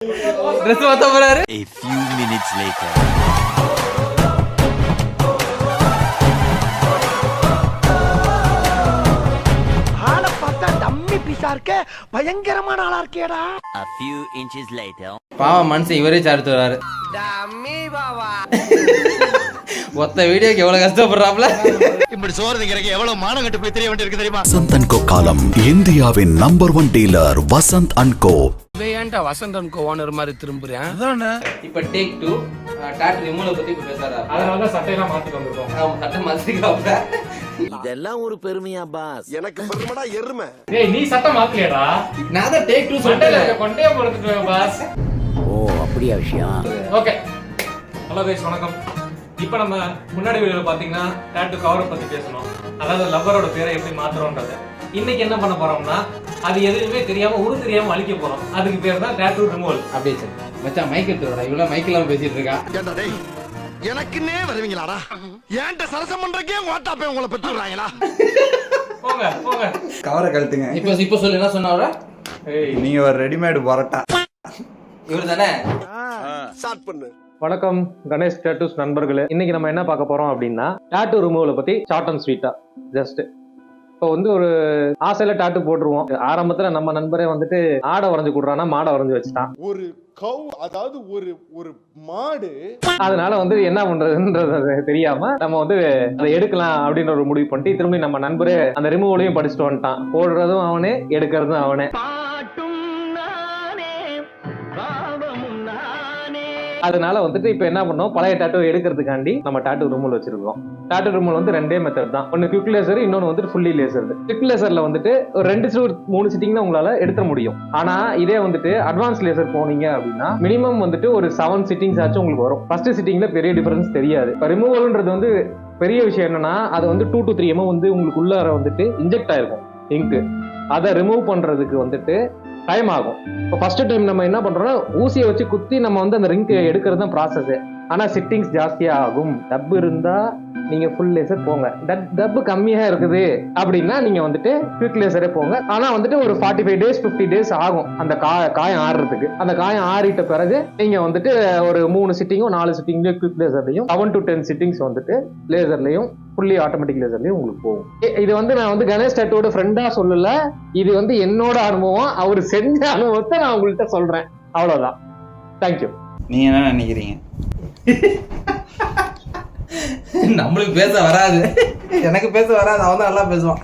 Dress மாத்த போறாரு. A few minutes later. ஆளை பார்த்தா டம்மி பீஸா இருக்க, பயங்கரமான ஆளா இருக்கேடா. A few inches later. பாவம் மனுஷன் இவரே சார்த்து வராரு. டம்மி பாவா. ஒத்த வீடியோக்கு எவ்வளவு கஷ்டப்படுறாப்ல. இப்படி சோறு திங்கிறக்கு எவ்வளவு மானம் கட்டு போய் தெரிய வேண்டியிருக்கு தெரியுமா? வசந்த் அண்ட் கோ காலம் இந்தியாவின் நம்பர் 1 டீலர் வசந்த் அண்ட் கோ. ஏன்டா வசந்த் அண்ட் கோ ஓனர் மாதிரி திரும்புறேன்? இப்ப டேக் 2 டாட் ரிமூவல் பத்தி இப்ப பேசறாரு. அதனால தான் சட்டையெல்லாம் மாத்தி வந்திருக்கோம். ஆமா சட்டை மாத்திக்காப்ல. இதெல்லாம் ஒரு பெருமையா பாஸ்? எனக்கு பெருமடா எருமை. ஏய் நீ சட்டை மாத்தலையடா? நான் தான் டேக் 2 சட்டையில சொல்றேன். கொண்டே போறதுக்கு பாஸ். ஓ அப்படியா விஷயம்? ஓகே. ஹலோ गाइस வணக்கம். இப்போ நம்ம முன்னாடி வீடியோல பாத்தீங்கன்னா டாட்டூ கவரை பத்தி பேசணும். அதாவது லவ்வரோட பேரை எப்படி மாத்துறோம்ன்றது. இன்னைக்கு என்ன பண்ண போறோம்னா அது எதுவுமே தெரியாம தெரியாம அழிக்க போறோம். அதுக்கு பேர் தான் டாட்டூ ரிமூவல். அப்படியே சரி. மச்சான் மைக் எடுத்துறடா. இவ்வளவு மைக் இல்லாம பேசிட்டு இருக்கா. ஏண்டா டேய், எனக்குன்னே வருவீங்களாடா? ஏன்ட்ட சரசம் பண்றக்கே வாட்டாப்பே உங்களை பெற்றுறாங்களா? போங்க போங்க. கவரை கழட்டுங்க. இப்போ சொல்லு என்ன சொன்னா அவர? ஏய் நீங்க ஒரு ரெடிமேட் பரோட்டா. இவர் தானே? ஸ்டார்ட் பண்ணு. வணக்கம் கணேஷ் டாட்டூஸ் நண்பர்களே. இன்னைக்கு நம்ம என்ன பார்க்க போறோம் அப்படின்னா டாட்டூ ரிமூவலை பத்தி ஷார்ட் அண்ட் ஸ்வீட்டா ஜஸ்ட். இப்போ ஒரு ஆசையில டாட்டூ போட்டுருவோம். ஆரம்பத்துல நம்ம நண்பரே ஆடை வரைஞ்சு கொடுறானா மாடை வரைஞ்சு வச்சுட்டான். ஒரு கவ், அதாவது ஒரு மாடு. அதனால என்ன பண்றதுன்றது தெரியாம நம்ம அதை எடுக்கலாம் அப்படின்னு ஒரு முடிவு பண்ணிட்டு திரும்பி நம்ம நண்பரே அந்த ரிமூவலையும் படிச்சுட்டு வந்துட்டான். போடுறதும் அவனே, எடுக்கிறதும் அவனே. அதனால இப்ப என்ன பண்ணோம், பழைய டாட்டூ எடுக்கிறதுக்காண்டி நம்ம டாட்டூ ரிமூவல் வச்சிருக்கோம். டாட்டூ ரிமூவல் ரெண்டே மெத்தட் தான். ஒன்னு குவிக் லேசர், இன்னொன்னு ஃபுல்லி லேசர். குவிக் லேசர்ல ஒரு 2 to 3 சிட்டிங் தான் உங்களால எடுக்க முடியும். ஆனா இதே அட்வான்ஸ் லேசர் போனீங்க அப்படின்னா மினிமம் ஒரு 7 சிட்டிங்ஸ் ஆச்சும் உங்களுக்கு வரும். ஃபர்ஸ்ட் சிட்டிங்ல பெரிய டிஃபரன்ஸ் தெரியாது. ரிமூவல்ன்றது பெரிய விஷயம் என்னன்னா அது 2 to 3 mm உங்களுக்கு உள்ளார இன்ஜெக்ட் ஆயிருக்கும் இங்கு. அதை ரிமூவ் பண்றதுக்கு டைம் ஆகும். இப்போ ஃபர்ஸ்ட் டைம் நம்ம என்ன பண்றோம்னா ஊசியை வச்சு குத்தி நம்ம அந்த ரிங்க் எடுக்கிறது தான் ப்ராசஸ். ஆனா சிட்டிங்ஸ் ஜாஸ்தியா ஆகும். டப் இருந்தா நீங்க ஃபுல் லேசர் போங்க. டப் கம்மியா இருக்குது அப்படின்னா நீங்க குவிக் லேசரே போங்க. ஆனா ஒரு 45 days 50 days ஆகும் அந்த காயம் ஆறுறதுக்கு. அந்த காயம் ஆறிட்ட பிறகு நீங்க ஒரு 3 சிட்டிங்கும் 4 சிட்டிங்லயும் குவிக் லேசர்லயும் 7 to 10 சிட்டிங்ஸ் லேசர்லயும் ஃபுல்லி ஆட்டோமேட்டிக் லேசர்லயும் உங்களுக்கு போகும். இது நான் கணேஷ் டாட்டூவோட ஃப்ரெண்டா சொல்லல. இது என்னோட அனுபவம். அவர் செஞ்ச அனுபவத்தை நான் உங்கள்கிட்ட சொல்றேன். அவ்வளவுதான். தேங்க்யூ. நீங்க என்ன நினைக்கிறீங்க? நம்மளுக்கு பேச வராது. எனக்கு பேச வராது. அவன் தான் நல்லா பேசுவான்.